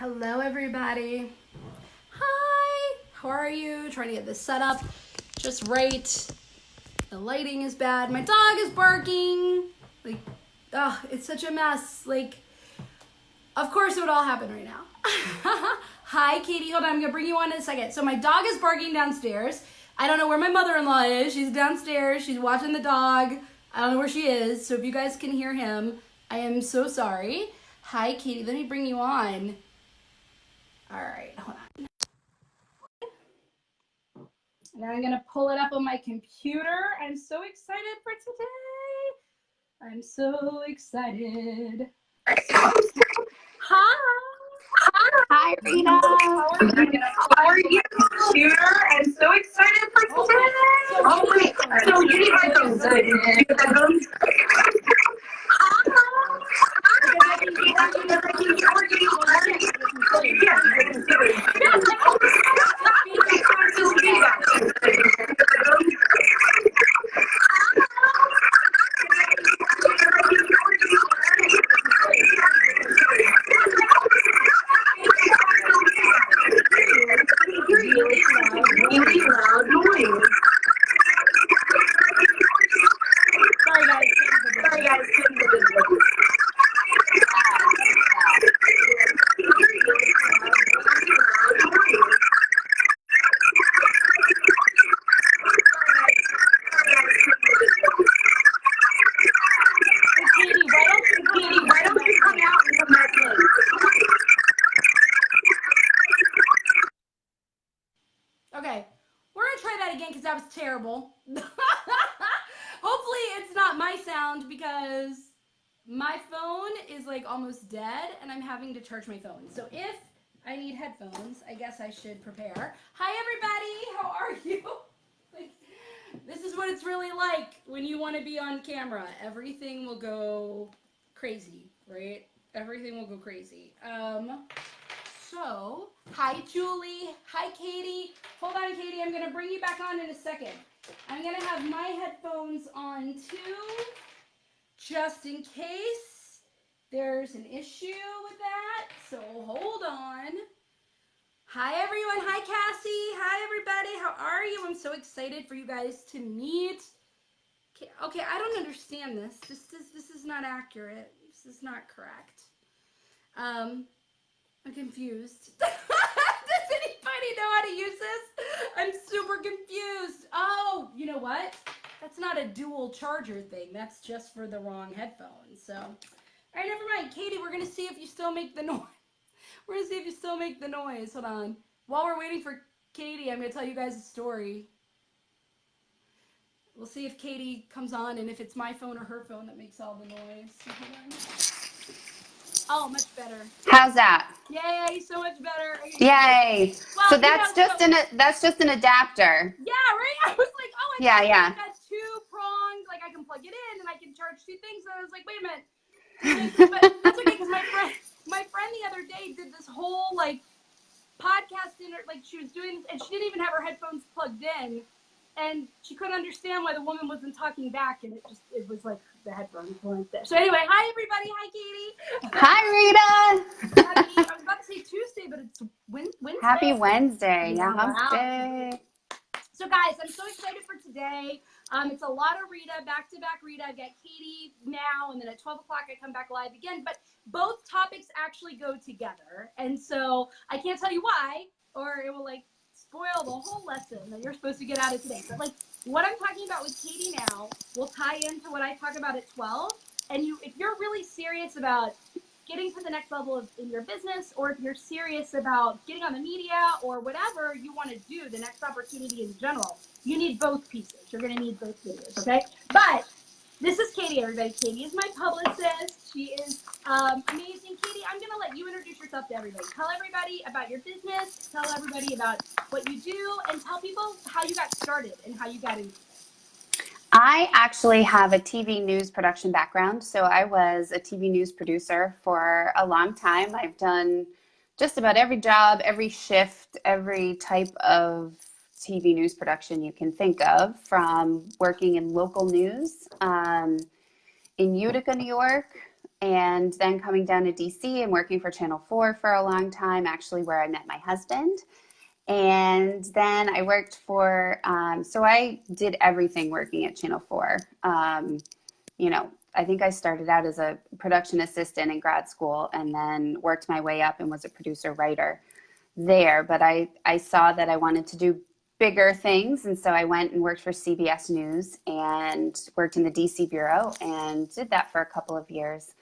Hello, everybody. Hi. How are you? Trying to get this set up just right. The lighting is bad. My dog is barking. It's such a mess. Of course it would all happen right now. Hi, Katie. Hold on. I'm going to bring you on in a second. So my dog is barking downstairs. I don't know where my mother-in-law is. She's downstairs. She's watching the dog. I don't know where she is. So if you guys can hear him, I am so sorry. Hi, Katie. Let me bring you on. All right. Hold on. Now I'm going to pull it up on my computer. I'm so excited for today. I'm so excited. Hi. Hi, Rita. How are you, computer? I'm so excited for today. Oh, wait. So you need headphones. Headphones? Really loud noise. Sorry, guys. Katie, why don't you come out and come back in? Okay, we're gonna try that again because that was terrible. Hopefully it's not my sound because my phone is like almost dead and I'm having to charge my phone. So if I need headphones, I guess I should prepare. Hi everybody, how are you? This is what it's really like when you want to be on camera. Everything will go crazy, right? Everything will go crazy. So, hi Julie, hi Katie. Hold on, Katie, I'm gonna bring you back on in a second. I'm gonna have my headphones on too, just in case there's an issue with that. So hold on. Hi everyone, hi Cassie, hi everybody, how are you? I'm so excited for you guys to meet. Okay, I don't understand this. This is not accurate. This is not correct. I'm confused. Does anybody know how to use this? I'm super confused. Oh, you know what? That's not a dual charger thing. That's just for the wrong headphones. So, all right, never mind. Katie, we're going to see if you still make the noise. We're going to see if you still make the noise. Hold on. While we're waiting for Katie, I'm going to tell you guys a story. We'll see if Katie comes on and if it's my phone or her phone that makes all the noise. Hold on. Oh, much better. How's that? Yay, so much better. Yay. Well, So that's just an adapter. Yeah, right? I was like, oh, I Yeah. got two prongs. Like, I can plug it in and I can charge two things. And I was like, wait a minute. But that's okay because my friend the other day did this whole, podcast dinner. Like, she was doing this, and she didn't even have her headphones plugged in. And she couldn't understand why the woman wasn't talking back. And it was like the headphones weren't there. So anyway, hi, everybody. Hi, Katie. Hi, Rita. I was about to say Tuesday, but it's Wednesday. Happy Wednesday. Yeah, hump wow. day. So guys, I'm so excited for today. It's a lot of Rita, back-to-back Rita. I got Katie now, and then at 12 o'clock I come back live again. But both topics actually go together. And so I can't tell you why, or it will spoil the whole lesson that you're supposed to get out of today. But what I'm talking about with Katie now will tie into what I talk about at 12. And if you're really serious about getting to the next level in your business, or if you're serious about getting on the media or whatever you want to do, the next opportunity in general, you need both pieces. You're going to need both videos, okay? But this is Katie, everybody. Katie is my publicist. She is amazing. Katie, I'm going to let you introduce yourself to everybody. Tell everybody about your business. Tell everybody about what you do, and tell people how you got started and how you got into it. I actually have a TV news production background. So I was a TV news producer for a long time. I've done just about every job, every shift, every type of TV news production you can think of, from working in local news in Utica, New York, and then coming down to DC and working for Channel 4 for a long time, actually where I met my husband. And then I worked for, so I did everything working at Channel 4. You know, I think I started out as a production assistant in grad school and then worked my way up and was a producer writer there. But I saw that I wanted to do bigger things. And so I went and worked for CBS News and worked in the DC bureau and did that for a couple of years.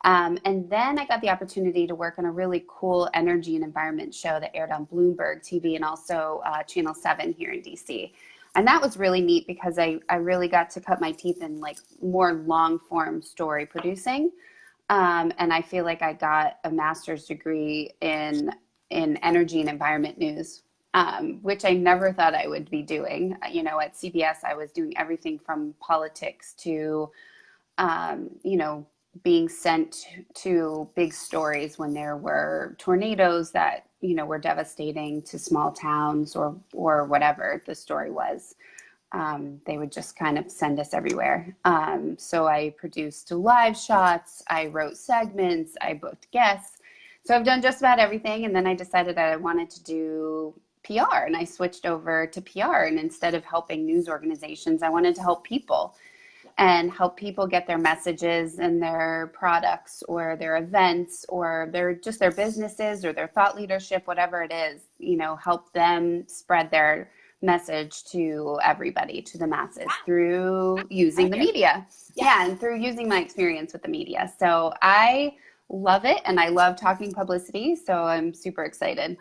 And then I got the opportunity to work on a really cool energy and environment show that aired on Bloomberg TV and also Channel 7 here in DC. And that was really neat because I really got to cut my teeth in like more long form story producing. And I feel like I got a master's degree in energy and environment news, which I never thought I would be doing. You know, at CBS, I was doing everything from politics to, you know, being sent to big stories when there were tornadoes that, you know, were devastating to small towns or whatever the story was. They would just kind of send us everywhere. So I produced live shots, I wrote segments, I booked guests. So I've done just about everything. And then I decided that I wanted to do PR and I switched over to PR. And instead of helping news organizations, I wanted to help people and help people get their messages and their products or their events or their businesses or their thought leadership, whatever it is, you know, help them spread their message to everybody, to the masses through using the media. Yeah, and through using my experience with the media. So I love it and I love talking publicity. So I'm super excited.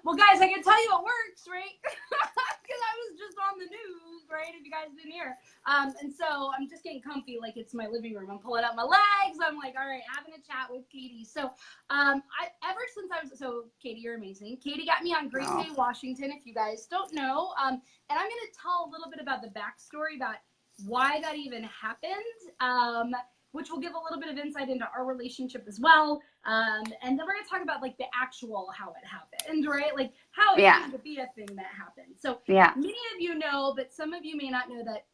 Well, guys, I can tell you it works, right? Because I was just on the news, right? If you guys didn't hear. And so I'm just getting comfy like it's my living room. I'm pulling out my legs. I'm like, all right, having a chat with Katie. So so Katie, you're amazing. Katie got me on Great Day, Washington, if you guys don't know. And I'm going to tell a little bit about the backstory about why that even happened. Which will give a little bit of insight into our relationship as well. And then we're going to talk about like the actual how it happened, right? Like how it came to be a thing that happened. So many of you know, but some of you may not know that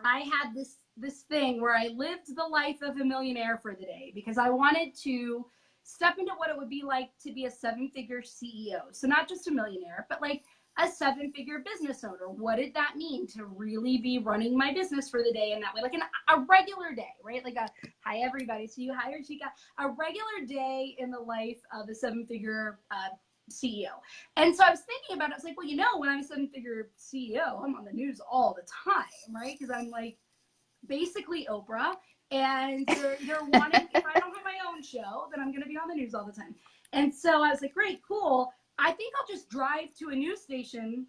I had this thing where I lived the life of a millionaire for the day because I wanted to step into what it would be like to be a 7-figure CEO. So not just a millionaire, but like a 7-figure business owner. What did that mean to really be running my business for the day in that way? Like a regular day, right? Like hi everybody. So you hired Chica, a regular day in the life of a 7-figure CEO. And so I was thinking about it. I was like, well, you know, when I'm a 7-figure CEO, I'm on the news all the time, right? Because I'm like basically Oprah. And they're wanting, if I don't have my own show, then I'm going to be on the news all the time. And so I was like, great, cool. I think I'll just drive to a news station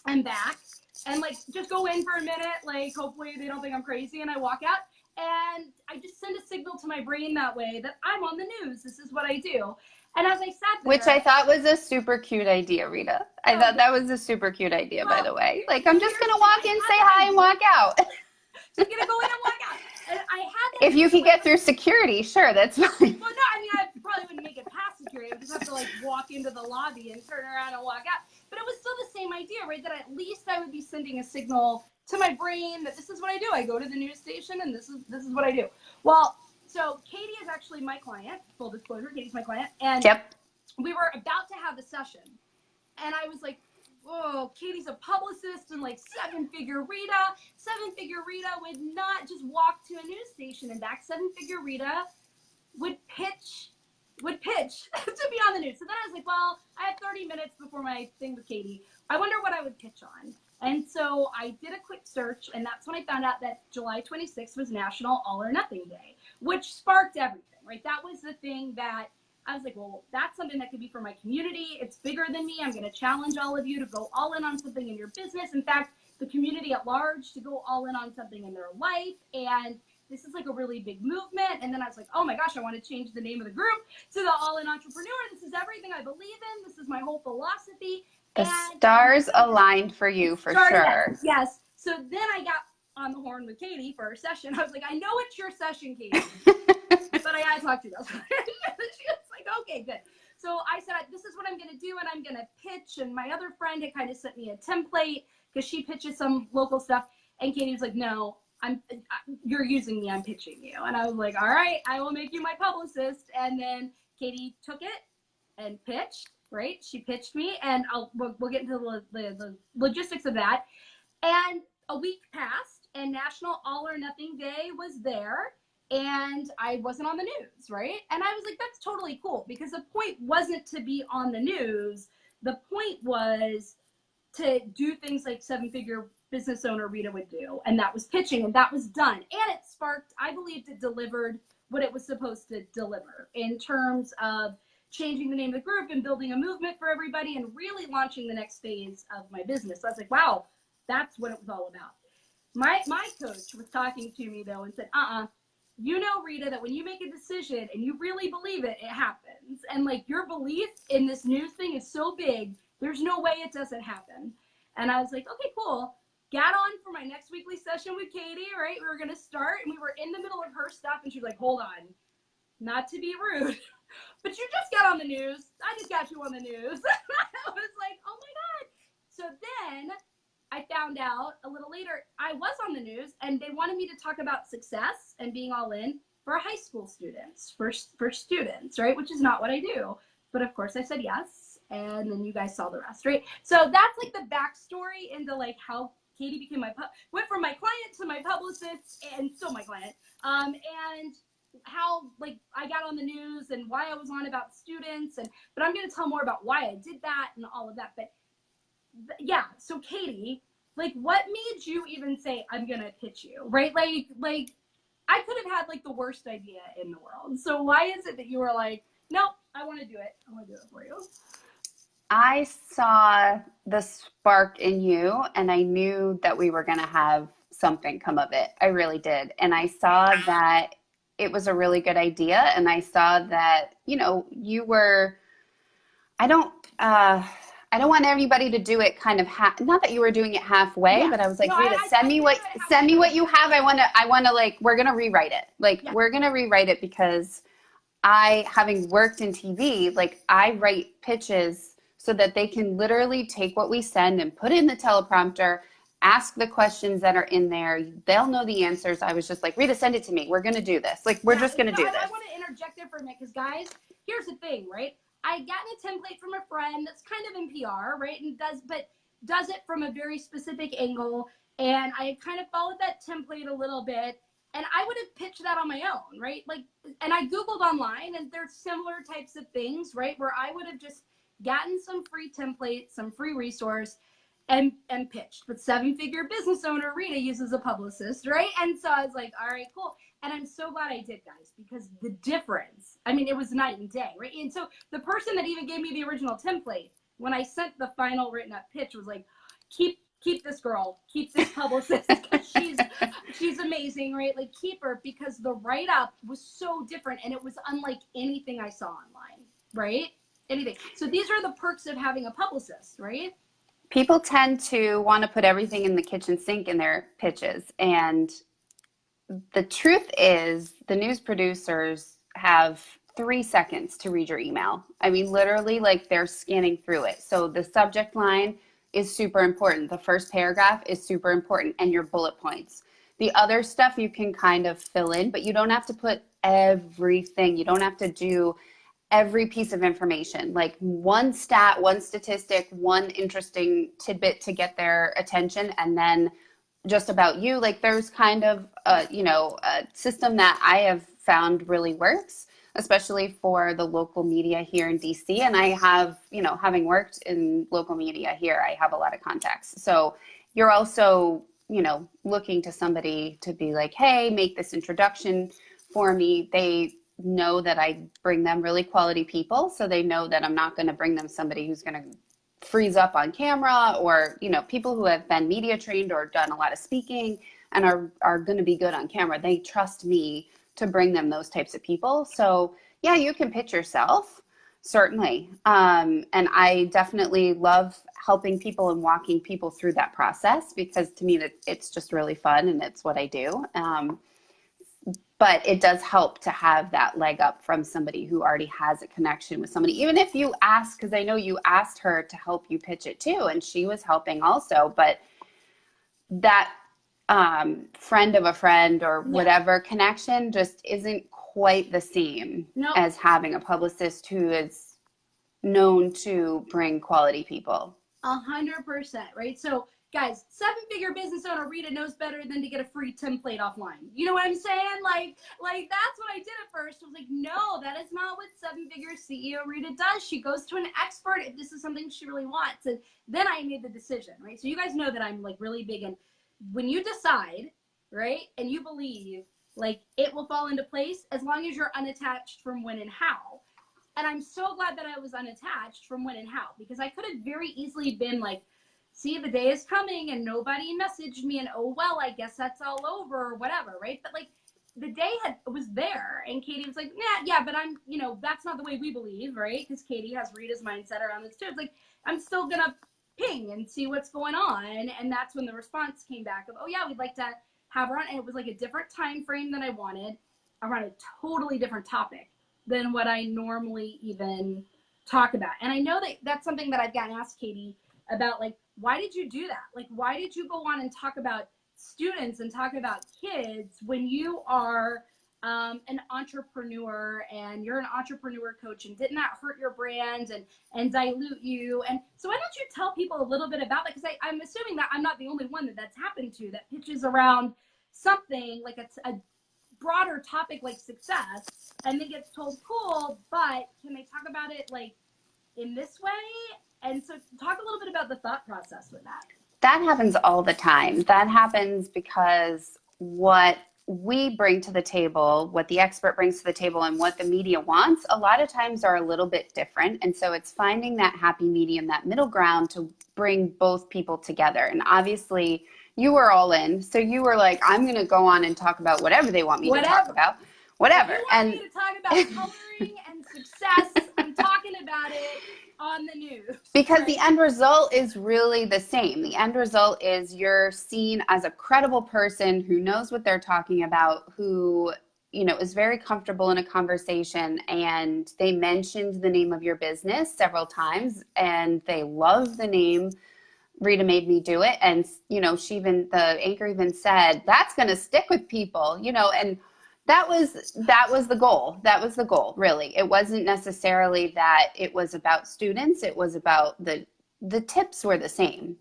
and back and like just go in for a minute. Like hopefully they don't think I'm crazy and I walk out and I just send a signal to my brain that way that I'm on the news. This is what I do. And as I sat there. Which I thought was a super cute idea, Rita. I thought that was a super cute idea, by the way. Like I'm just going to walk in, say hi and walk out. Just going to go in and walk out. And I had that. If you could get through security, sure, that's fine. Well, no, I mean, I probably wouldn't make it past security. I would just have to like walk into the lobby and turn around and walk out. But it was still the same idea, right? That at least I would be sending a signal to my brain that this is what I do. I go to the news station and this is what I do. Well, so Katie is actually my client. Full disclosure, Katie's my client. And we were about to have a session. And I was like, whoa, Katie's a publicist and like 7-figure Rita. 7-figure Rita would not just walk to a news station and back. 7-figure Rita would pitch to be on the news. So then I was like, well, I have 30 minutes before my thing with Katie. I wonder what I would pitch on. And so I did a quick search, and that's when I found out that July 26th was National All or Nothing Day, which sparked everything, right? That was the thing that I was like, well, that's something that could be for my community. It's bigger than me. I'm going to challenge all of you to go all in on something in your business. In fact, the community at large to go all in on something in their life. And this is like a really big movement. And then I was like, oh my gosh, I want to change the name of the group to the All In Entrepreneur. This is everything I believe in. This is my whole philosophy. The stars aligned for you for sure. Yes. So then I got on the horn with Katie for our session. I was like, I know it's your session, Katie, but I gotta talk to you. She was like, okay, good. So I said, this is what I'm gonna do, and I'm gonna pitch. And my other friend had kind of sent me a template because she pitches some local stuff. And Katie was like, no, you're using me, I'm pitching you. And I was like, all right, I will make you my publicist. And then Katie took it and pitched, right? She pitched me, and we'll get into the logistics of that. And a week passed, and National All or Nothing Day was there, and I wasn't on the news, right? And I was like, that's totally cool, because the point wasn't to be on the news. The point was to do things like seven-figure business owner Rita would do, and that was pitching, and that was done. And it sparked, I believed it delivered what it was supposed to deliver in terms of changing the name of the group and building a movement for everybody and really launching the next phase of my business. So I was like, wow, that's what it was all about. My coach was talking to me though and said, you know, Rita, that when you make a decision and you really believe it, it happens. And like your belief in this news thing is so big, there's no way it doesn't happen. And I was like, okay, cool. Got on for my next weekly session with Katie, right? We were going to start, and we were in the middle of her stuff, and she was like, hold on, not to be rude, but you just got on the news. I just got you on the news. I was like, oh my God. So then I found out a little later, I was on the news, and they wanted me to talk about success and being all in for high school students, for students, right? Which is not what I do. But of course I said yes. And then you guys saw the rest, right? So that's like the backstory into like how Katie became went from my client to my publicist and still my client. And how like I got on the news and why I was on about students, but I'm going to tell more about why I did that and all of that. But yeah, so Katie, like what made you even say I'm going to pitch you, right? Like I could have had like the worst idea in the world. So why is it that you were like, nope, I want to do it. I want to do it for you. I saw the spark in you, and I knew that we were going to have something come of it. I really did. And I saw that it was a really good idea. And I saw that, you know, you were, I don't want everybody to do it kind of not that you were doing it halfway, yeah. But I was like, no, Rita, send me what you have. I want to like, we're going to rewrite it. Like, yeah. We're going to rewrite it because having worked in TV, like I write pitches so that they can literally take what we send and put it in the teleprompter, ask the questions that are in there. They'll know the answers. I was just like, Rita, send it to me. We're going to do this. Like, we're just going to do this. I want to interject there for a minute because, guys, here's the thing, right? I got a template from a friend that's kind of in PR, right? And does it from a very specific angle. And I kind of followed that template a little bit. And I would have pitched that on my own, right? Like, and I Googled online, and there's similar types of things, right? Where I would have just gotten some free templates, some free resource, and pitched. But seven-figure business owner Rita uses a publicist, right? And so I was like, all right, cool. And I'm so glad I did, guys, because the difference, I mean, it was night and day, right? And so the person that even gave me the original template, when I sent the final written up pitch, was like, keep this girl, keep this publicist, because she's amazing, right? Like, keep her, because the write-up was so different, and it was unlike anything I saw online, right? Anything. So these are the perks of having a publicist, right? People tend to want to put everything in the kitchen sink in their pitches. And the truth is the news producers have 3 seconds to read your email. I mean, literally, like they're scanning through it. So the subject line is super important. The first paragraph is super important, and your bullet points. The other stuff you can kind of fill in, but you don't have to put everything. You don't have to do every piece of information, like one stat, one statistic, one interesting tidbit to get their attention, and then just about you. Like there's kind of a system that I have found really works, especially for the local media here in DC. And I have, having worked in local media here, I have a lot of contacts. So you're also, looking to somebody to be like, hey, make this introduction for me. They know that I bring them really quality people. So they know that I'm not going to bring them somebody who's going to freeze up on camera, or, people who have been media trained or done a lot of speaking and are going to be good on camera. They trust me to bring them those types of people. So yeah, you can pitch yourself, certainly. And I definitely love helping people and walking people through that process, because to me it's just really fun and it's what I do. But it does help to have that leg up from somebody who already has a connection with somebody. Even if you ask, because I know you asked her to help you pitch it too, and she was helping also, but that friend of a friend or Yeah. whatever connection just isn't quite the same No. as having a publicist who is known to bring quality people. 100%, right? So, guys, 7-figure business owner Rita knows better than to get a free template offline. You know what I'm saying? Like that's what I did at first. I was like, no, that is not what 7-figure CEO Rita does. She goes to an expert if this is something she really wants. And then I made the decision, right? So you guys know that I'm like really big in when you decide, right, and you believe, like it will fall into place as long as you're unattached from when and how. And I'm so glad that I was unattached from when and how, because I could have very easily been like, see, the day is coming and nobody messaged me and oh, well, I guess that's all over or whatever, right? But like the day was there and Katie was like, yeah, but I'm, that's not the way we believe, right? Because Katie has Rita's mindset around this too. It's like, I'm still going to ping and see what's going on. And that's when the response came back of, oh yeah, we'd like to have her on. And it was like a different time frame than I wanted around a totally different topic than what I normally even talk about. And I know that that's something that I've gotten asked, Katie, about like, why did you do that? Like, why did you go on and talk about students and talk about kids when you are an entrepreneur and you're an entrepreneur coach, and didn't that hurt your brand and dilute you? And so why don't you tell people a little bit about that? Because I'm assuming that I'm not the only one that's happened to, that pitches around something like a broader topic like success and then gets told cool, but can they talk about it like in this way? And so talk a little bit about the thought process with that. That happens all the time. That happens because what we bring to the table, what the expert brings to the table, and what the media wants, a lot of times are a little bit different. And so it's finding that happy medium, that middle ground to bring both people together. And obviously you were all in. So you were like, I'm going to go on and talk about whatever they want me to talk about. Whatever. If you want me to talk about coloring and success, I'm talking about it on the news. Because right? The end result is really the same. The end result is you're seen as a credible person who knows what they're talking about, who, is very comfortable in a conversation, and they mentioned the name of your business several times and they love the name. Rita made me do it. And, the anchor even said, that's going to stick with people, and that was the goal. That was the goal, really. It wasn't necessarily that it was about students. It was about the tips were the same,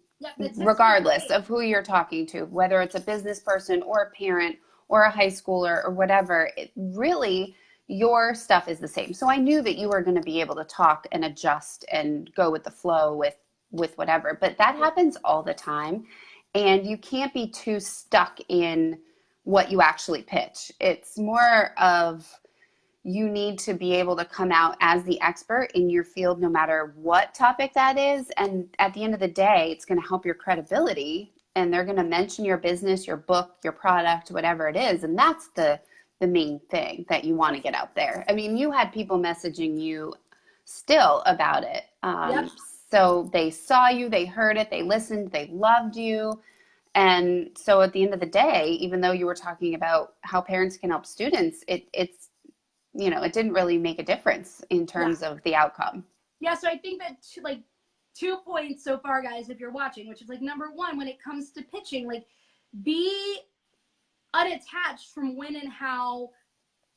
regardless of who you're talking to, whether it's a business person or a parent or a high schooler or whatever. It really, your stuff is the same. So I knew that you were going to be able to talk and adjust and go with the flow with whatever. But that happens all the time. And you can't be too stuck in what you actually pitch. It's more of, you need to be able to come out as the expert in your field, no matter what topic that is. And at the end of the day, it's going to help your credibility, and they're going to mention your business, your book, your product, whatever it is. And that's the main thing that you want to get out there. I mean, you had people messaging you still about it. Yep. So they saw you, they heard it, they listened, they loved you. And so at the end of the day, even though you were talking about how parents can help students, it didn't really make a difference in terms of the outcome. Yeah, so I think that 2 points so far, guys, if you're watching, which is like number one, when it comes to pitching, like be unattached from when and how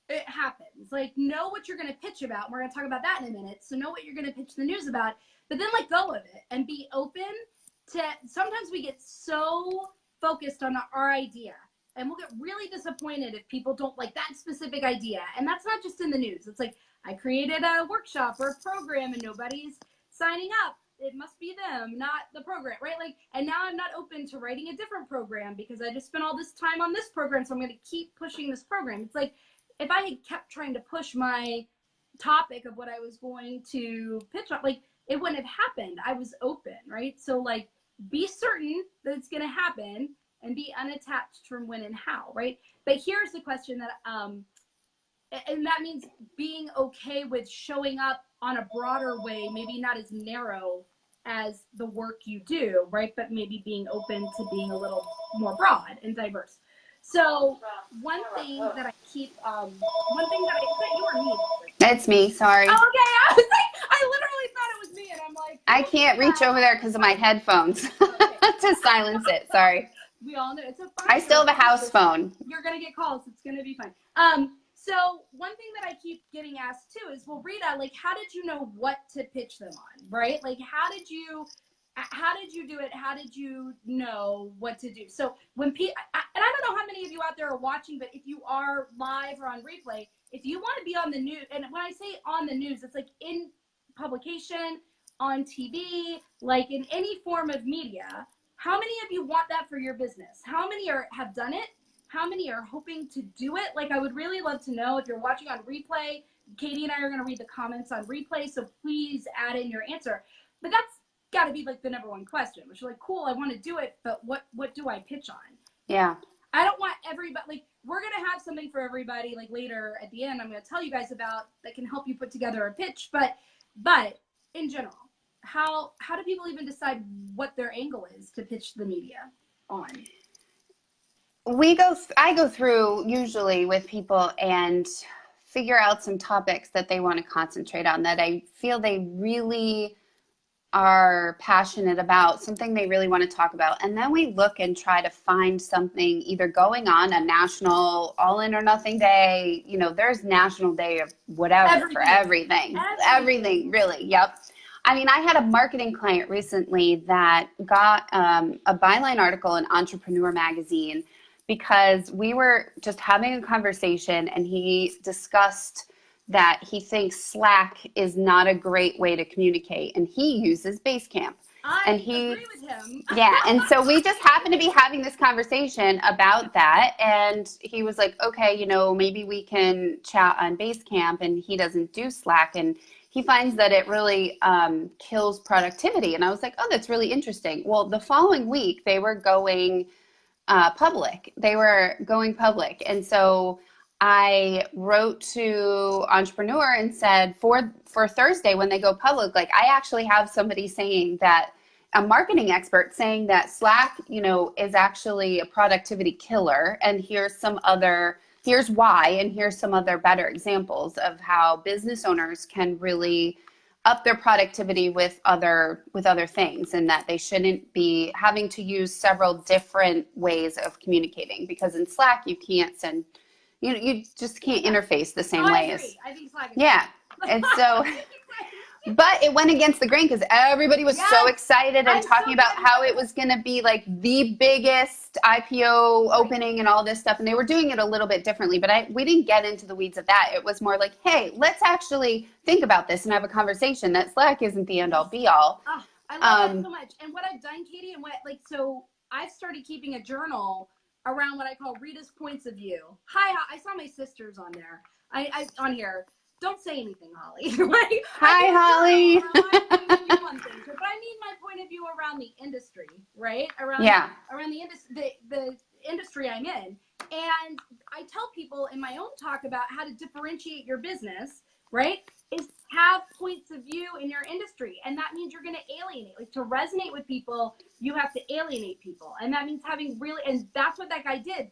it happens. Like know what you're going to pitch about. We're going to talk about that in a minute. So know what you're going to pitch the news about, but then let go of it and be open to, sometimes we get so focused on our idea and we'll get really disappointed if people don't like that specific idea. And that's not just in the news. It's like, I created a workshop or a program and nobody's signing up. It must be them, not the program, right? Like, and now I'm not open to writing a different program because I just spent all this time on this program. So I'm going to keep pushing this program. It's like, if I had kept trying to push my topic of what I was going to pitch on, like it wouldn't have happened. I was open, right? So like, be certain that it's going to happen and be unattached from when and how, right? But here's the question that, and that means being okay with showing up on a broader way, maybe not as narrow as the work you do, right? But maybe being open to being a little more broad and diverse. So one thing that I keep, is that you or me? It's me, sorry. Oh, okay, I was like, I literally thought it was me, and I'm like. I can't reach over there because of my headphones to silence it, sorry. We all know it's a fine. I still have a house phone. You're gonna get calls. It's gonna be fine. So one thing that I keep getting asked too is, well, Rita, like, how did you know what to pitch them on, right? Like, how did you do it? How did you know what to do? So when and I don't know how many of you out there are watching, but if you are live or on replay, if you want to be on the news, and when I say on the news, it's like in publication, on TV, like in any form of media. How many of you want that for your business? How many have done it? How many are hoping to do it? Like, I would really love to know. If you're watching on replay, Katie and I are going to read the comments on replay, so please add in your answer. But that's got to be like the number one question, which is like, cool, I want to do it, but what do I pitch on? Yeah. I don't want everybody, like, we're going to have something for everybody, like later at the end, I'm going to tell you guys about that can help you put together a pitch. But in general, how do people even decide what their angle is to pitch the media on? I go through usually with people and figure out some topics that they want to concentrate on, that I feel they really are passionate about, something they really want to talk about. And then we look and try to find something either going on, a national all in or nothing day. You know, there's National Day of whatever for everything, really. Yep. I mean, I had a marketing client recently that got a byline article in Entrepreneur magazine because we were just having a conversation and he discussed that he thinks Slack is not a great way to communicate, and he uses Basecamp. I agree with him. Yeah, and so we just happened to be having this conversation about that, and he was like, okay, you know, maybe we can chat on Basecamp, and he doesn't do Slack, and he finds that it really kills productivity. And I was like, oh, that's really interesting. Well, the following week, they were going public. And so I wrote to Entrepreneur and said, for Thursday when they go public, like, I actually have somebody saying that, a marketing expert saying that Slack, you know, is actually a productivity killer. And here's why, and here's some other better examples of how business owners can really up their productivity with other things, and that they shouldn't be having to use several different ways of communicating, because in Slack you can't send, you just can't interface the same way as. I think Slack is And so, but it went against the grain because everybody was so excited and talking about how it was going to be like the biggest IPO opening and all this stuff. And they were doing it a little bit differently, but we didn't get into the weeds of that. It was more like, hey, let's actually think about this and have a conversation, that Slack isn't the end all be all. Oh, I love that so much. And what I've done, Katie, and so I've started keeping a journal around what I call Rita's points of view. Hi, I saw my sisters on there. I on here. Don't say anything, Holly. Right? Hi, Holly. But I mean my point of view around the industry, right? Around the industry I'm in. And I tell people in my own talk about how to differentiate your business, right? Is have points of view in your industry. And that means you're going to alienate. Like, to resonate with people, you have to alienate people. And that means having really, and that's what that guy did.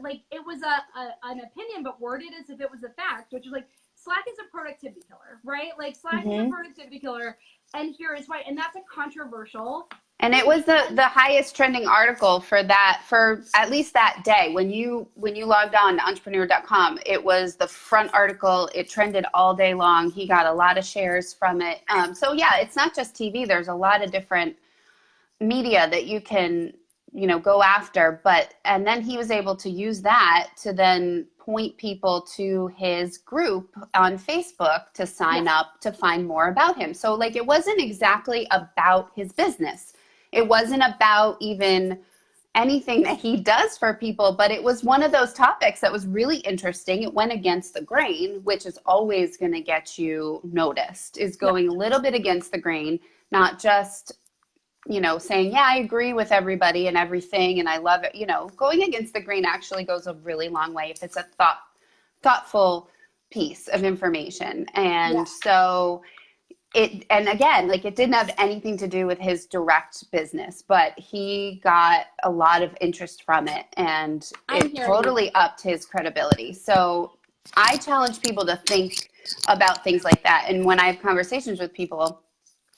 Like, it was an opinion, but worded as if it was a fact, which is like, Slack is a productivity killer, right? Like, Slack is a productivity killer, and here is why. And that's a controversial. And it was the highest trending article for at least that day. When you logged on to entrepreneur.com, it was the front article. It trended all day long. He got a lot of shares from it. So yeah, it's not just TV. There's a lot of different media that you can, go after. And then he was able to use that to then point people to his group on Facebook to sign up to find more about him. So, like, it wasn't exactly about his business. It wasn't about even anything that he does for people, but it was one of those topics that was really interesting. It went against the grain, which is always going to get you noticed, is going a little bit against the grain, not just saying, yeah, I agree with everybody and everything, and I love it. Going against the grain actually goes a really long way if it's a thoughtful piece of information. And so and again, like, it didn't have anything to do with his direct business, but he got a lot of interest from it, and it totally upped his credibility. So I challenge people to think about things like that. And when I have conversations with people,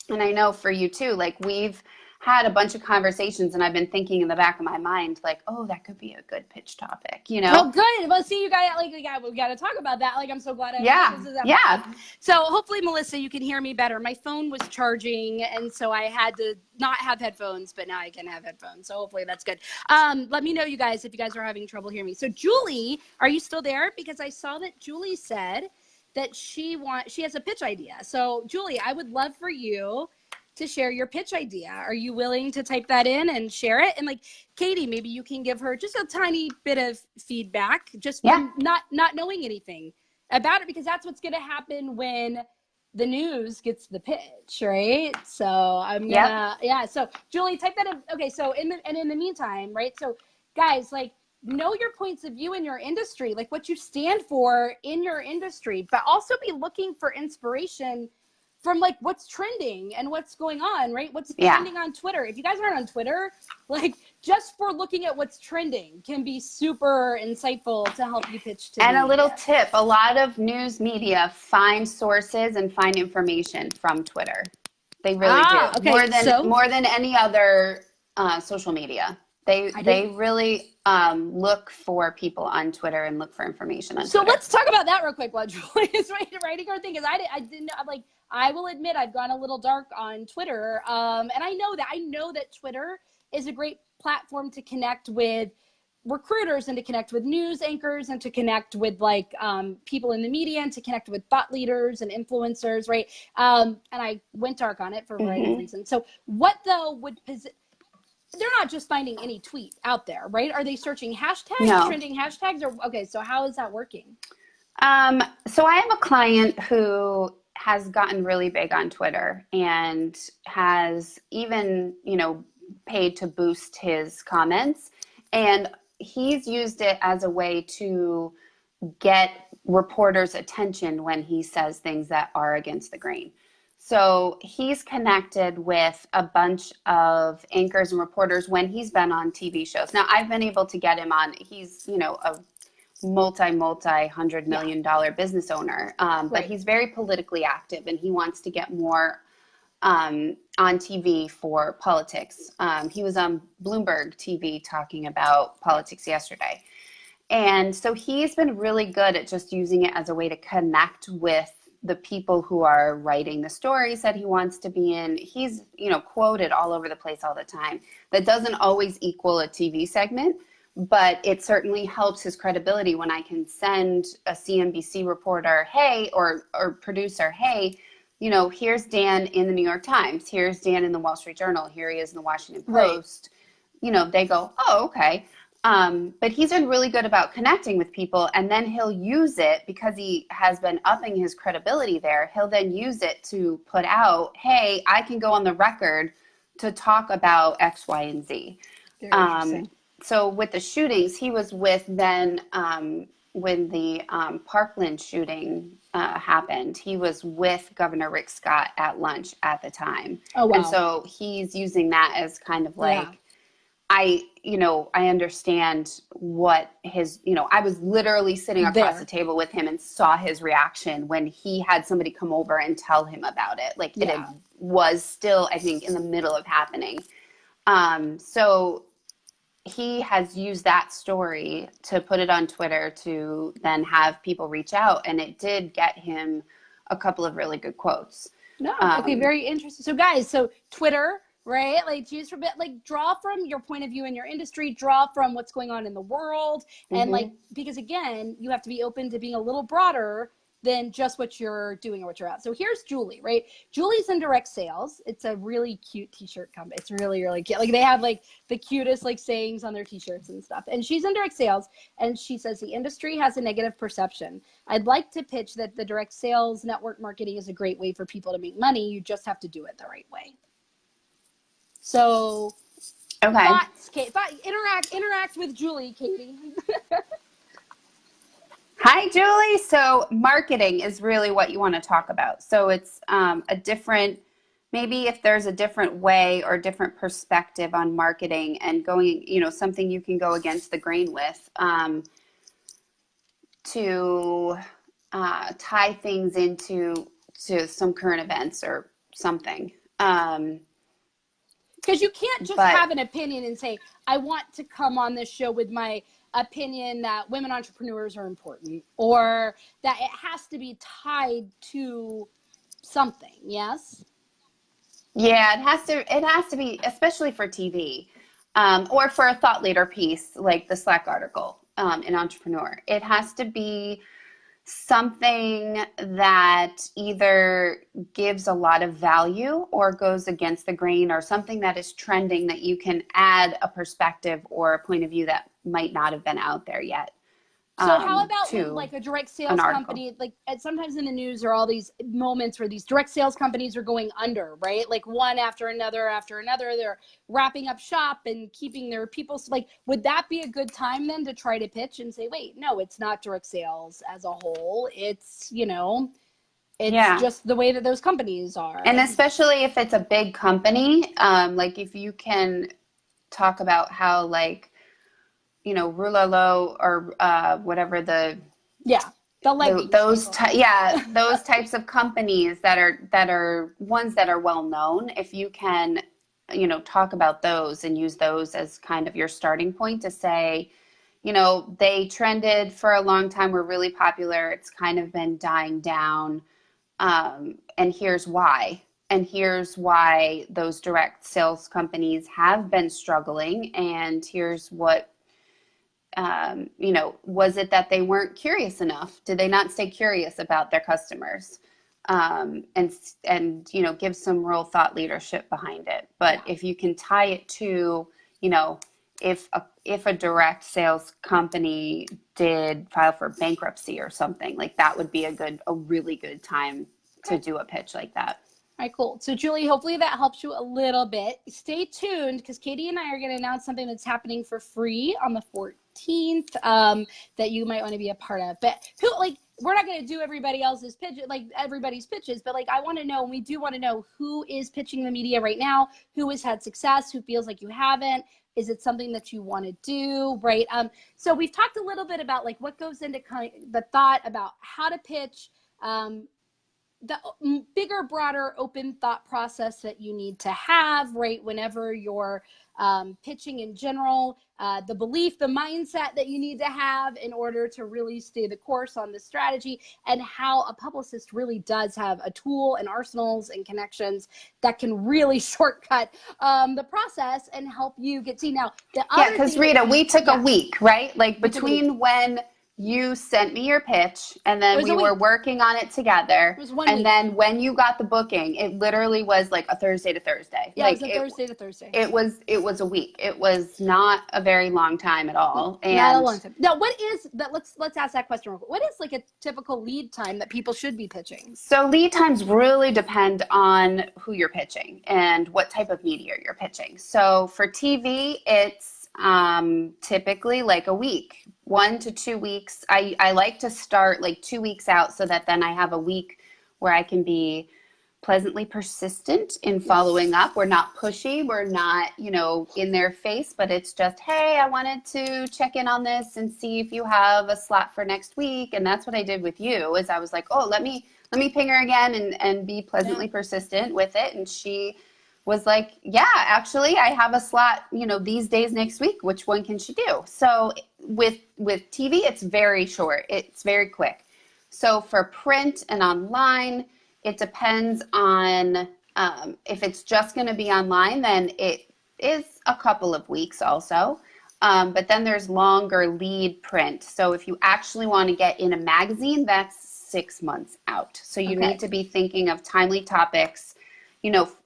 and I know for you too, like, we've had a bunch of conversations, and I've been thinking in the back of my mind, like, oh, that could be a good pitch topic, you know? Oh, good. Well, see, you got like we got to talk about that. Like, I'm so glad Yeah, this is happening. yeah. So hopefully, Melissa, you can hear me better. My phone was charging, and so I had to not have headphones, but now I can have headphones. So hopefully that's good. Let me know, you guys, if you guys are having trouble hearing me. So Julie, are you still there? Because I saw that Julie said that she has a pitch idea. So Julie, I would love for you to share your pitch idea. Are you willing to type that in and share it? And like Katie, maybe you can give her just a tiny bit of feedback, just from not knowing anything about it, because that's what's going to happen when the news gets the pitch, right? So I'm gonna, yeah. So Julie, type that in. Okay. So in the meantime, right? So guys, like, know your points of view in your industry, like what you stand for in your industry, but also be looking for inspiration from like what's trending and what's going on, right? What's trending on Twitter. If you guys aren't on Twitter, like just for looking at what's trending can be super insightful to help you pitch to And the a little media. tip, a lot of news media find sources and find information from Twitter. They really do. Okay. More than any other social media. They really look for people on Twitter and look for information on Twitter. So let's talk about that real quick while Julie is writing her thing, because I didn't, like, I will admit I've gone a little dark on Twitter. And I know that Twitter is a great platform to connect with recruiters and to connect with news anchors and to connect with like people in the media and to connect with thought leaders and influencers, right? And I went dark on it for a variety of reasons. So what though they're not just finding any tweet out there, right? Are they searching hashtags, trending hashtags, or okay, so how is that working? So I have a client who has gotten really big on Twitter and has even, paid to boost his comments. And he's used it as a way to get reporters' attention when he says things that are against the grain. So he's connected with a bunch of anchors and reporters when he's been on TV shows. Now, I've been able to get him on. He's, a multi-$100 million business owner, but he's very politically active, and he wants to get more on TV for politics. He was on Bloomberg TV talking about politics yesterday. And so he's been really good at just using it as a way to connect with the people who are writing the stories that he wants to be in. He's, quoted all over the place all the time. That doesn't always equal a TV segment, but it certainly helps his credibility when I can send a CNBC reporter, hey, or producer, hey, here's Dan in the New York Times. Here's Dan in the Wall Street Journal. Here he is in the Washington Post. Right. They go, oh, okay. But he's been really good about connecting with people, and then he'll use it because he has been upping his credibility there. He'll then use it to put out, hey, I can go on the record to talk about X, Y, and Z. Very interesting. So with the shootings, he was with then when the Parkland shooting happened, he was with Governor Rick Scott at lunch at the time. Oh, wow. And so he's using that as kind of like, I understand what his, I was literally sitting across the table with him and saw his reaction when he had somebody come over and tell him about it. Like it was still, I think, in the middle of happening. So he has used that story to put it on Twitter to then have people reach out. And it did get him a couple of really good quotes. No, okay, very interesting. So guys, Twitter, right? Like use for a bit, like draw from your point of view in your industry, draw from what's going on in the world. And like, because again, you have to be open to being a little broader than just what you're doing or what you're at. So here's Julie, right? Julie's in direct sales. It's a really cute t-shirt company. It's really, really cute. Like they have like the cutest like sayings on their t-shirts and stuff. And she's in direct sales, and she says the industry has a negative perception. I'd like to pitch that the direct sales network marketing is a great way for people to make money. You just have to do it the right way. So thoughts, Kate, interact with Julie, Katie. Hi, Julie. So marketing is really what you want to talk about. So it's a different, maybe if there's a different way or different perspective on marketing and going, something you can go against the grain with to tie things into some current events or something. Because you can't just But- have an opinion and say, I want to come on this show with my opinion that women entrepreneurs are important, or that it has to be tied to something. Yes? Yeah, it has to be, especially for TV, or for a thought leader piece like the Slack article in Entrepreneur. It has to be something that either gives a lot of value or goes against the grain, or something that is trending that you can add a perspective or a point of view that might not have been out there yet. So how about with like a direct sales company? Like sometimes in the news there are all these moments where these direct sales companies are going under, right? Like one after another. They're wrapping up shop and keeping their people. Like, would that be a good time then to try to pitch and say, wait, no, it's not direct sales as a whole. It's, it's just the way that those companies are. And especially if it's a big company, like if you can talk about how like, Ruel or whatever those types of companies that are ones that are well known. If you can, talk about those and use those as kind of your starting point to say, they trended for a long time, were really popular. It's kind of been dying down, and here's why. And here's why those direct sales companies have been struggling. And here's what. Was it that they weren't curious enough? Did they not stay curious about their customers? And give some real thought leadership behind it. But if you can tie it to, if a direct sales company did file for bankruptcy or something, like that would be a really good time to do a pitch like that. All right, cool. So Julie, hopefully that helps you a little bit. Stay tuned because Katie and I are going to announce something that's happening for free on the 14th that you might want to be a part of. But we're not going to do everybody's pitches, but I want to know, and we do want to know, who is pitching the media right now, who has had success, who feels like you haven't. Is it something that you want to do, right? So we've talked a little bit about what goes into kind of the thought about how to pitch, the bigger, broader, open thought process that you need to have, right, whenever you're pitching in general, the belief, the mindset that you need to have in order to really stay the course on the strategy, and how a publicist really does have a tool and arsenals and connections that can really shortcut the process and help you get seen. Now, because Rita, we took a week, right? Like between when you sent me your pitch and then we were working on it together. It was 1 week. And then when you got the booking, it literally was like a Thursday to Thursday. Yeah, it was a Thursday to Thursday. It was a week. It was not a very long time at all. And not a long time. Now, what is that? Let's ask that question real quick. What is a typical lead time that people should be pitching? So lead times really depend on who you're pitching and what type of media you're pitching. So for TV, it's typically like a week, 1 to 2 weeks. I like to start 2 weeks out so that then I have a week where I can be pleasantly persistent in following up. We're not pushy. We're not, in their face, but it's just, hey, I wanted to check in on this and see if you have a slot for next week. And that's what I did with you, is I was like, oh, let me ping her again and be pleasantly persistent with it. And she was like, yeah, actually I have a slot, these days next week. Which one can she do? So with TV, it's very short. It's very quick. So for print and online, it depends on if it's just going to be online, then it is a couple of weeks also. But then there's longer lead print. So if you actually want to get in a magazine, that's 6 months out. So you need to be thinking of timely topics.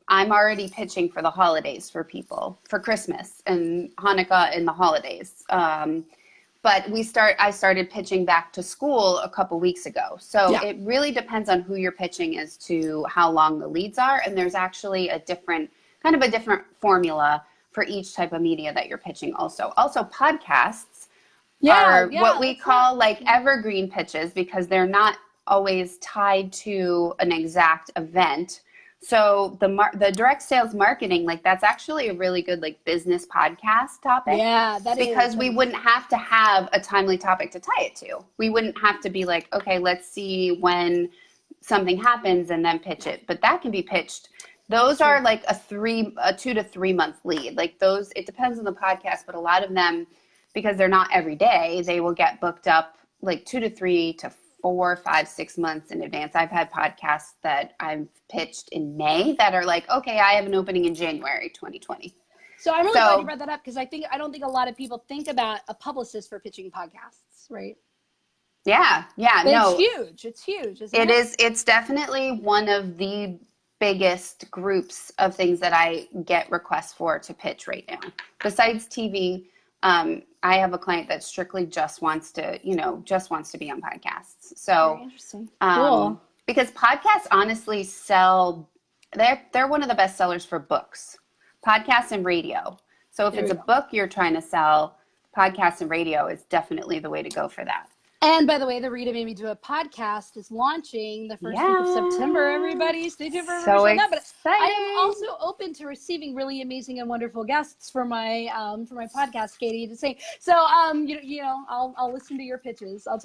I'm already pitching for the holidays for people, for Christmas and Hanukkah and the holidays. But I started pitching back to school a couple weeks ago. So it really depends on who you're pitching as to how long the leads are. And there's actually a different formula for each type of media that you're pitching also. Also, podcasts are what we call evergreen pitches, because they're not always tied to an exact event. So the direct sales marketing, that's actually a really good business podcast topic. Yeah, that is. Because we wouldn't have to have a timely topic to tie it to. We wouldn't have to be okay, let's see when something happens and then pitch it. But that can be pitched Those are like a 2 to 3 month lead. Like those, it depends on the podcast, but a lot of them, because they're not every day, they will get booked up like 2 to 3 to 4, 5, 6 months in advance. I've had podcasts that I've pitched in May that are like, okay, I have an opening in January 2020. So I'm really glad you brought that up, because I don't think a lot of people think about a publicist for pitching podcasts, right? Yeah, But no. It's huge, isn't it? It is. It's definitely one of the biggest groups of things that I get requests for to pitch right now. Besides TV, I have a client that strictly just wants to be on podcasts. So very interesting. Cool. Because podcasts honestly sell, they're one of the best sellers for books, podcasts and radio. So if it's a book you're trying to sell, podcasts and radio is definitely the way to go for that. And by the way, the Rita Made Me Do a podcast is launching the first week of September, everybody. Stay tuned for so exciting. But I am also open to receiving really amazing and wonderful guests for my podcast, Katie, to say. So I'll listen to your pitches. I'll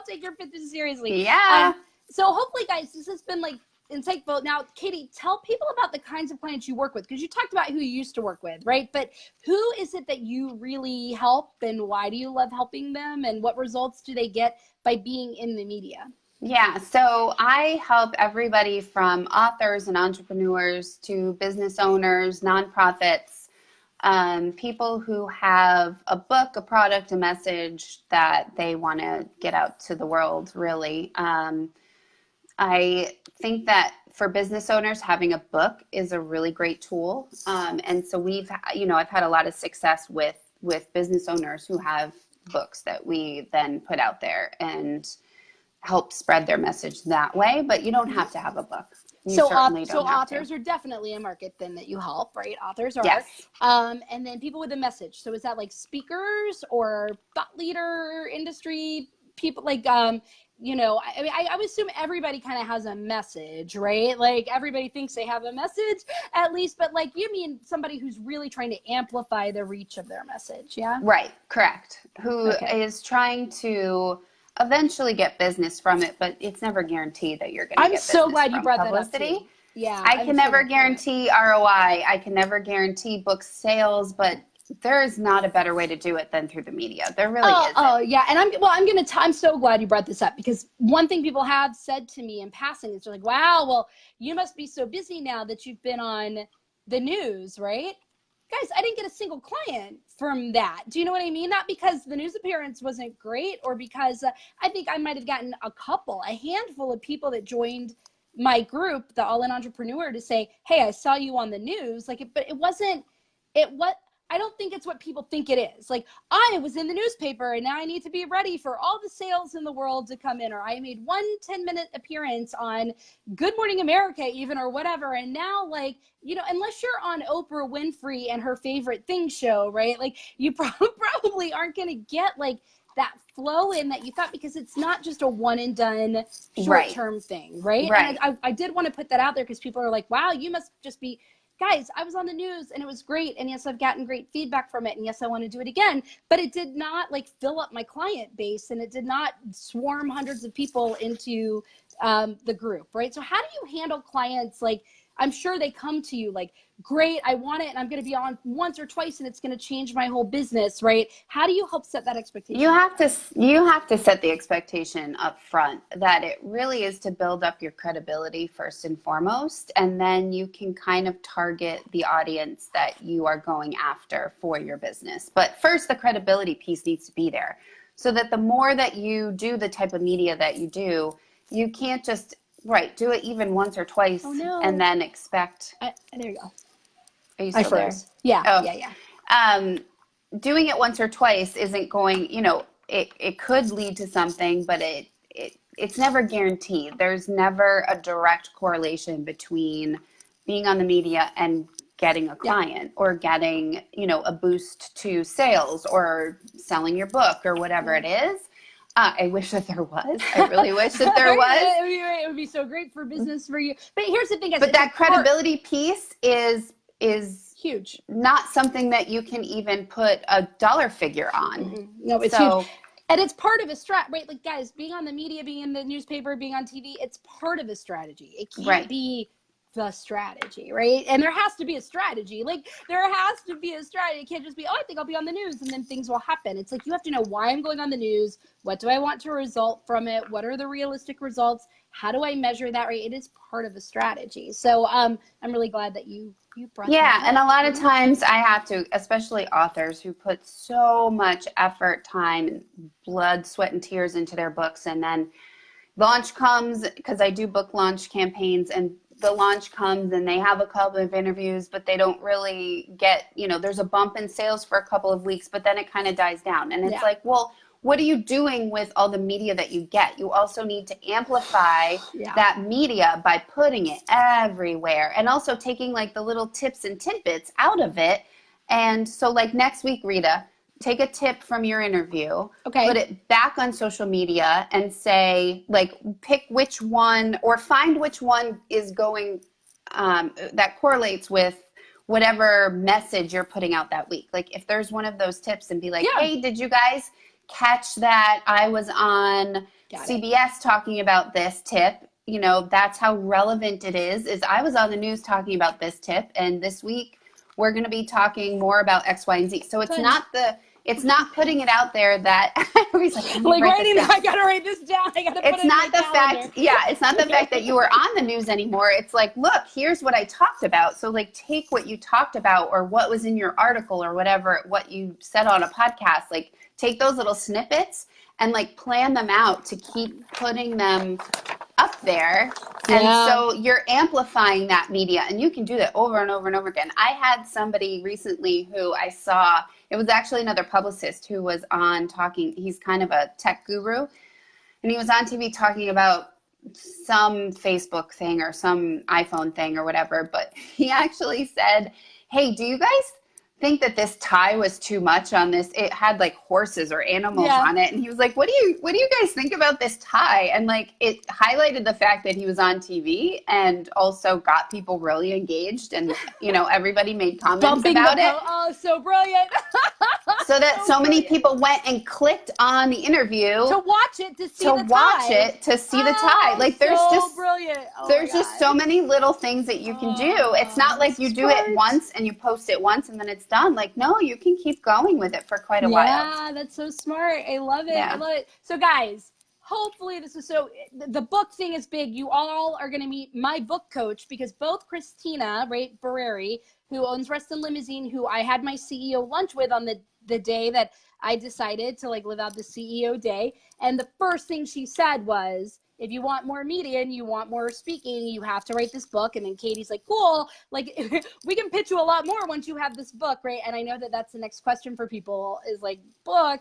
take your pitches seriously. Yeah. So hopefully, guys, this has been like insightful. Now, Katie, tell people about the kinds of clients you work with, because you talked about who you used to work with, right? But who is it that you really help, and why do you love helping them, and what results do they get by being in the media? Yeah, so I help everybody from authors and entrepreneurs to business owners, nonprofits, people who have a book, a product, a message that they want to get out to the world, really. I think that for business owners, having a book is a really great tool. And so I've had a lot of success with business owners who have books that we then put out there and help spread their message that way. But you don't have to have a book. So authors are definitely a market then that you help, right? Authors are. Yes. And then people with a message. So is that like speakers or thought leader industry people, like I would assume everybody kind of has a message, right? Like everybody thinks they have a message at least, but like you mean somebody who's really trying to amplify the reach of their message, yeah? Right, correct. Who is trying to eventually get business from it, but it's never guaranteed that you're going to get business. I'm so glad you brought publicity. That up too. Yeah. I can never guarantee ROI. I can never guarantee book sales, but there is not a better way to do it than through the media. There really isn't. Oh yeah, and I'm so glad you brought this up, because one thing people have said to me in passing is they're like, "Wow, well, you must be so busy now that you've been on the news, right?" Guys, I didn't get a single client from that. Do you know what I mean? Not because the news appearance wasn't great, or because I think I might have gotten a handful of people that joined my group, the All In Entrepreneur, to say, "Hey, I saw you on the news." But it wasn't. I don't think it's what people think it is. Like, I was in the newspaper and now I need to be ready for all the sales in the world to come in, or I made 1 10-minute appearance on Good Morning America even, or whatever. And now, like, unless you're on Oprah Winfrey and her favorite thing show, right? Like, you probably aren't going to get like that flow in that you thought, because it's not just a one and done short-term thing, right? Right. And I did want to put that out there, because people are like, wow, you must just be... Guys, I was on the news and it was great. And yes, I've gotten great feedback from it. And yes, I want to do it again. But it did not like fill up my client base, and it did not swarm hundreds of people into the group, right? So how do you handle clients? Like, I'm sure they come to you like, great, I want it, and I'm going to be on once or twice, and it's going to change my whole business, right? How do you help set that expectation? You have to set the expectation up front that it really is to build up your credibility first and foremost, and then you can kind of target the audience that you are going after for your business. But first, the credibility piece needs to be there, so that the more that you do the type of media that you do, you can't just do it even once or twice and then expect. There you go. Are you still there? Yeah, yeah. Doing it once or twice isn't going, it could lead to something, but it's never guaranteed. There's never a direct correlation between being on the media and getting a client or getting, a boost to sales or selling your book or whatever it is. I wish that there was. I really wish that there was. It would be so great for business for you. But here's the thing, guys. But that credibility piece is huge. Not something that you can even put a dollar figure on. Mm-hmm. No, it's huge. And it's part of a strat, right? Like, guys, being on the media, being in the newspaper, being on TV, it's part of a strategy. It can't be the strategy, right? And there has to be a strategy. Like, there has to be a strategy. It can't just be, oh, I think I'll be on the news and then things will happen. It's like, you have to know why I'm going on the news. What do I want to result from it? What are the realistic results? How do I measure that, right? It is part of a strategy. So I'm really glad that you brought that up. And a lot of times I have to, especially authors who put so much effort, time, blood, sweat, and tears into their books, and then launch comes, because I do book launch campaigns, and the launch comes and they have a couple of interviews, but they don't really get, there's a bump in sales for a couple of weeks, but then it kind of dies down. And it's like, well, what are you doing with all the media that you get? You also need to amplify that media by putting it everywhere, and also taking like the little tips and tidbits out of it. And so like next week, Rita, take a tip from your interview, put it back on social media and say, like, pick which one, or find which one is going, that correlates with whatever message you're putting out that week. Like if there's one of those tips, and be like, hey, did you guys catch that I was on CBS talking about this tip? That's how relevant it is I was on the news talking about this tip, and this week we're going to be talking more about X, Y, and Z. So it's not putting it out there that everybody's like writing, I got to write this down. I got to put it in my calendar. It's not the fact that you were on the news anymore. It's like, look, here's what I talked about. So like take what you talked about, or what was in your article, or whatever, what you said on a podcast, like take those little snippets and like plan them out to keep putting them up there. And so you're amplifying that media, and you can do that over and over and over again. I had somebody recently who I saw, it was actually another publicist who was on talking, he's kind of a tech guru, and he was on TV talking about some Facebook thing or some iPhone thing or whatever, but he actually said, hey, do you guys think that this tie was too much on this? It had like horses or animals on it. And he was like, what do you guys think about this tie? And like, it highlighted the fact that he was on TV, and also got people really engaged, and everybody made comments about it. Oh, so brilliant. So that so many people went and clicked on the interview to watch it, to see the tie. Like there's so brilliant. There's just so many little things that you can do. It's not like you do it once and you post it once and then it's done. Like, no, you can keep going with it for quite a while. Yeah, that's so smart. I love it. Yeah. I love it. So guys, hopefully the book thing is big. You all are going to meet my book coach, because both Christina, right, Barreri, who owns Rest and Limousine, who I had my CEO lunch with on the day that I decided to like live out the CEO day. And the first thing she said was, if you want more media and you want more speaking, you have to write this book. And then Katie's like, cool, like we can pitch you a lot more once you have this book, right? And I know that that's the next question for people is like, book.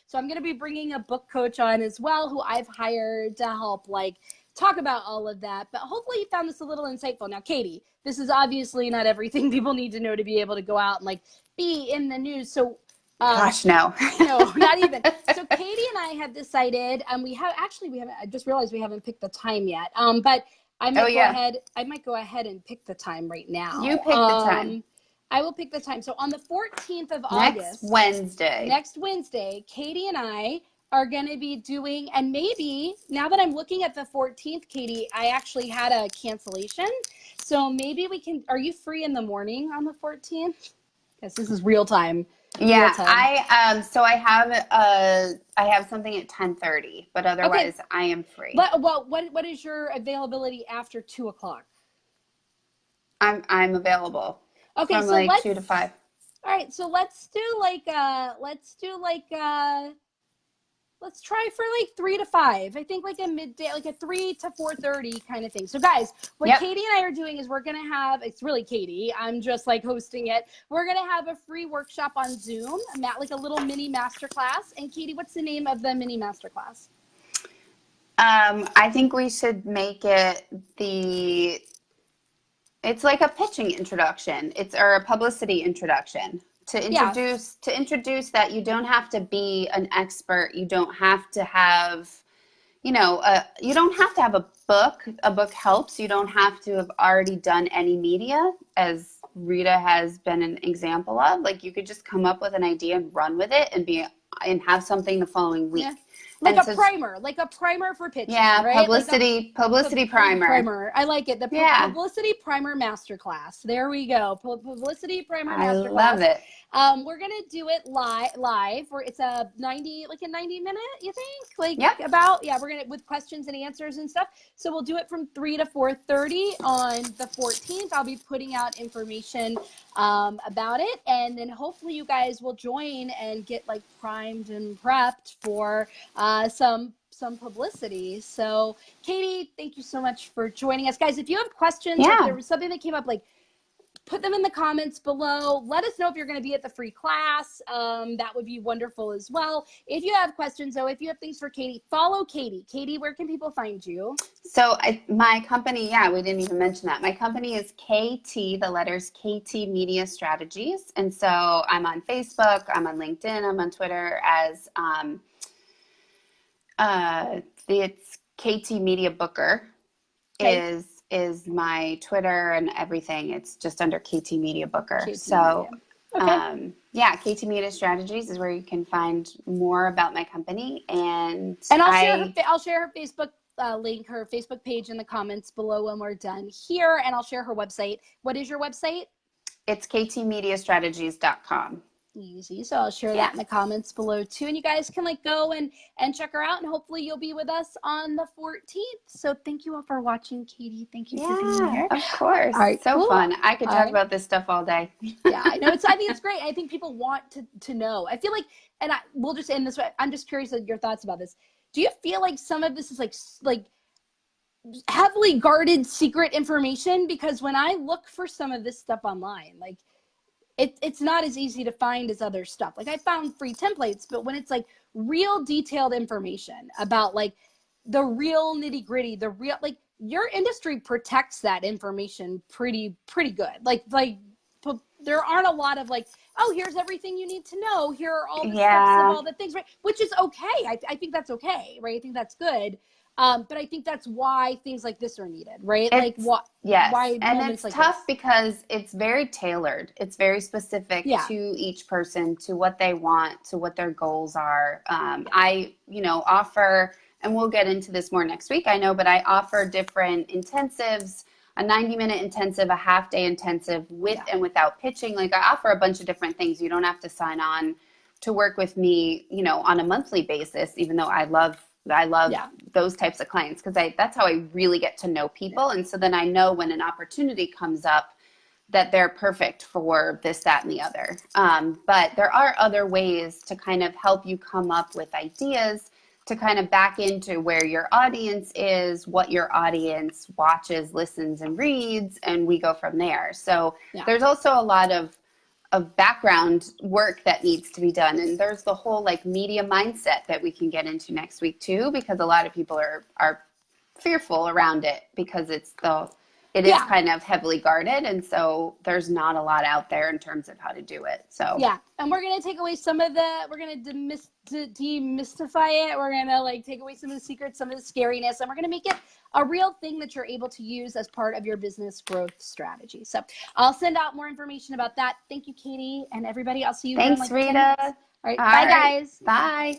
So I'm going to be bringing a book coach on as well, who I've hired to help like talk about all of that. But hopefully you found this a little insightful. Now, Katie, this is obviously not everything people need to know to be able to go out and like be in the news. So gosh, no. No, not even. So Katie and I have decided, and we haven't, I just realized we haven't picked the time yet. But I might go ahead and pick the time right now. You pick the time. I will pick the time. So on the 14th of August. Next Wednesday, Katie and I are going to be doing, and maybe now that I'm looking at the 14th, Katie, I actually had a cancellation. So maybe are you free in the morning on the 14th? Yes, this is real time. Yeah, I have something at 10:30, but otherwise I am free. What is your availability after 2:00? I'm available. Okay, from so like 2 to 5. All right, so let's try for like 3 to 5. I think like a midday, like a 3 to 4:30 kind of thing. So guys, what Katie and I are doing is we're going to have, it's really Katie, I'm just like hosting it. We're going to have a free workshop on Zoom, like a little mini masterclass. And Katie, what's the name of the mini masterclass? I think we should make it it's like a pitching introduction. Or a publicity introduction. To introduce that you don't have to be an expert. You don't have to have, you don't have to have a book. A book helps. You don't have to have already done any media, as Rita has been an example of. Like you could just come up with an idea and run with it and have something the following week. Yeah. Like And a so, primer, like a primer for pitching, yeah, right? publicity primer. Primer. I like it. The Yeah, publicity primer masterclass. There we go. Publicity primer I masterclass. love it. We're gonna do it live. Where it's a 90 minute. You think? Like Yep. about yeah. We're gonna with questions and answers and stuff. So we'll do it from 3 to 4:30 on the 14th. I'll be putting out information about it, and then hopefully you guys will join and get like primed and prepped for some publicity. So Katie, thank you so much for joining us. Guys, if you have questions or if there was something that came up, like put them in the comments below. Let us know if you're going to be at the free class. That would be wonderful as well. If you have questions, though, if you have things for Katie, follow Katie. Katie, where can people find you? So my company, we didn't even mention that. My company is KT, the letters KT Media Strategies. And so I'm on Facebook, I'm on LinkedIn, I'm on Twitter as it's KT Media Booker. Okay. Is my Twitter and everything. It's just under KT Media Booker. So KT Media Strategies is where you can find more about my company. And I'll share her Facebook link, her Facebook page in the comments below when we're done here, and I'll share her website. What is your website? It's ktmediastrategies.com. Easy. So I'll share that in the comments below too, and you guys can like go and check her out, and hopefully you'll be with us on the 14th. So thank you all for watching. Katie, thank you for being here. Of course. All right, so fun. I could talk about this stuff all day. Yeah, I know. I think it's great. I think people want to know. I feel like, and we'll just end this way. I'm just curious of your thoughts about this. Do you feel like some of this is like heavily guarded secret information? Because when I look for some of this stuff online, like it's not as easy to find as other stuff. Like I found free templates, but when it's like real detailed information about like the real nitty gritty, the real, like your industry protects that information pretty good. Like there aren't a lot of like, oh, here's everything you need to know. Here are all the steps of all the things, right? Which is okay. I think that's okay, right? I think that's good. But I think that's why things like this are needed, right? Like what? Yes. Why and it's like tough because it's very tailored. It's very specific to each person, to what they want, to what their goals are. I, offer, and we'll get into this more next week, I know, but I offer different intensives, a 90-minute intensive, a half-day intensive with and without pitching. Like I offer a bunch of different things. You don't have to sign on to work with me, on a monthly basis, even though I love those types of clients because that's how I really get to know people. And so then I know when an opportunity comes up that they're perfect for this, that, and the other. But there are other ways to kind of help you come up with ideas to kind of back into where your audience is, what your audience watches, listens, and reads, and we go from there. So there's also a lot of background work that needs to be done. And there's the whole like media mindset that we can get into next week too, because a lot of people are fearful around it because it is kind of heavily guarded. And so there's not a lot out there in terms of how to do it. So and we're going to take away some of we're going to demystify it. We're going to like take away some of the secrets, some of the scariness, and we're going to make it a real thing that you're able to use as part of your business growth strategy. So I'll send out more information about that. Thank you, Katie, and everybody. I'll see you. Thanks, Rita. All right. Bye, guys. Bye.